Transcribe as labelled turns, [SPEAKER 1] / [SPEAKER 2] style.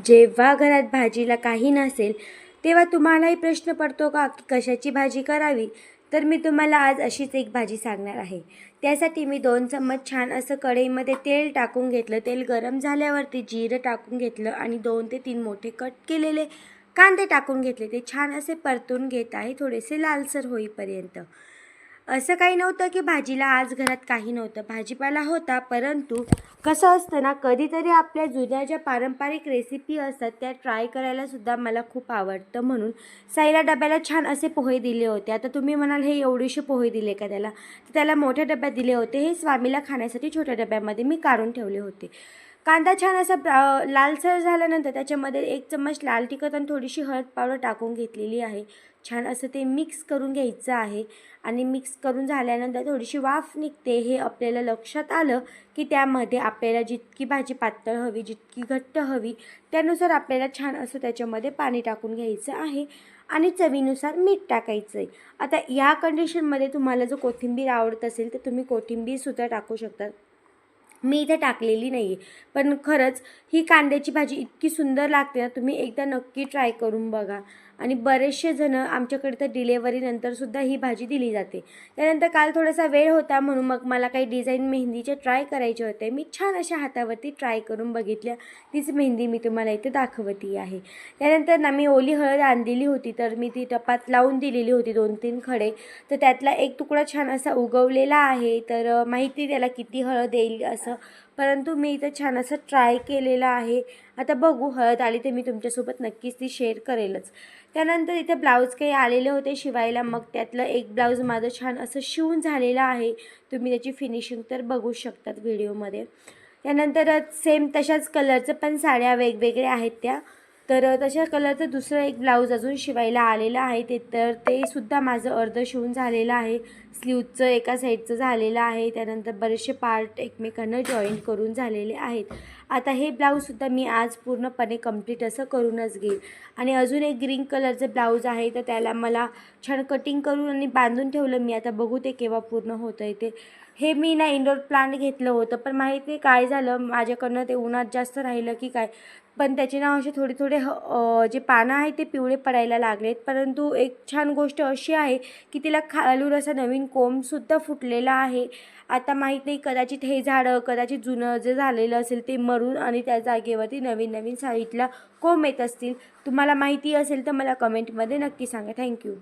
[SPEAKER 1] जेव्हा घरात भाजीला काही नसेल तेव्हा तुम्हालाही प्रश्न पडतो का की कशाची भाजी करावी. तर मी तुम्हाला आज अशीच एक भाजी सांगणार आहे. त्यासाठी मी 2 चम्मच छान असं कढईमध्ये तेल टाकून घेतलं. तेल गरम झाल्यावरती जिरं टाकून घेतलं आणि 2 ते 3 मोठे कट केलेले कांदे टाकून घेतले. ते छान असे परतून घेत आहे थोडेसे लालसर होईपर्यंत. असं काही नव्हतं की भाजीला आज घरात काही नव्हतं, भाजीपाला होता. परंतु कसं असतं ना, कधीतरी आपल्या जुन्या ज्या पारंपरिक रेसिपी असतात त्या ट्राय करायलासुद्धा मला खूप आवडतं. म्हणून साईला डब्याला छान असे पोहे दिले होते. आता तुम्ही म्हणाल हे एवढेसे पोहे दिले का त्याला, तर त्याला मोठ्या डब्यात दिले होते. हे स्वामीला खाण्यासाठी छोट्या डब्यामध्ये मी काढून ठेवले होते. कांदा छान असा लालसर झाल्यानंतर त्याच्यामध्ये 1 चम्मच लाल तिखट आणि थोडीशी हळद पावडर टाकून घेतलेली आहे. छान असं ते मिक्स करून घ्यायचं आहे आणि मिक्स करून झाल्यानंतर थोडीशी वाफ निघते हे आपल्याला लक्षात आलं की त्यामध्ये आपल्याला जितकी भाजी पातळ हवी, जितकी घट्ट हवी त्यानुसार आपल्याला छान असं त्याच्यामध्ये पाणी टाकून घ्यायचं आहे आणि चवीनुसार मीठ टाकायचं आहे. आता या कंडिशनमध्ये तुम्हाला जर कोथिंबीर आवडत असेल तर तुम्ही कोथिंबीरसुद्धा टाकू शकता. मी इथे टाकलेली नाही आहे. पण खरंच ही कांद्याची भाजी इतकी सुंदर लागते ना, तुम्ही एकदा नक्की ट्राय करून बघा. आणि बरेचसे जण आमच्याकडे तर डिलेव्हरीनंतरसुद्धा ही भाजी दिली जाते. त्यानंतर काल थोडासा वेळ होता म्हणून मग मला काही डिझाईन मेहंदीचे ट्राय करायचे होते. मी छान अशा हातावरती ट्राय करून बघितल्या. तीच मेहंदी मी तुम्हाला इथे दाखवती आहे. त्यानंतर ना मी ओली हळद आणलेली होती, तर मी ती टपात लावून दिलेली होती 2-3 खडे. तर त्यातला एक तुकडा छान असा उगवलेला आहे. तर माहिती त्याला किती हळद येईल असं, परंतु मी इथं छान असं ट्राय केलेलं आहे. आता बघू हळद आली तर मी तुमच्यासोबत नक्कीच ती शेअर करेलच. त्यानंतर इथे ब्लाऊज काही आलेले होते शिवायला. मग त्यातलं एक ब्लाऊज माझं छान असं शिवून झालेलं आहे. तुम्ही त्याची फिनिशिंग तर बघू शकतात व्हिडिओमध्ये. त्यानंतर सेम तशाच कलरचं पण साड्या वेगवेगळ्या आहेत त्या. तर तशा कलरचं दुसरं एक ब्लाऊज अजून शिवायला आलेलं आहे. ते सुद्धा माझं अर्ध शिवून झालेलं आहे. स्लीवचं एका साईडचं झालेलं आहे. त्यानंतर बरेचसे पार्ट एकमेकांना जॉईन करून झालेले आहेत. आता हे ब्लाऊजसुद्धा मी आज पूर्णपणे कंप्लीट असं करूनच घेईल. आणि अजून एक ग्रीन कलरचं ब्लाऊज आहे, तर त्याला मला छान कटिंग करून आणि बांधून ठेवलं मी. आता बघू ते केव्हा पूर्ण होतं आहे ते. हे मी ना इंडोर प्लांट घेतलं होतं, पण माहीत नाही काय झालं माझ्याकडनं, ते उन्हात जास्त राहिलं की काय, पण त्याचे ना असे थोडे थोडे जे पानं आहेत ते पिवळे पडायला लागलेत. परंतु एक छान गोष्ट अशी आहे की तिला खालून असा नवीन कोंबसुद्धा फुटलेला आहे. आता माहीत नाही, कदाचित हे झाडं कदाचित जुनं जे झालेलं असेल ते मरून आणि त्या जागेवरती नवीन नवीन साईडला कोंब येत असतील. तुम्हाला माहिती असेल तर मला कमेंटमध्ये नक्की सांगा. थँक्यू.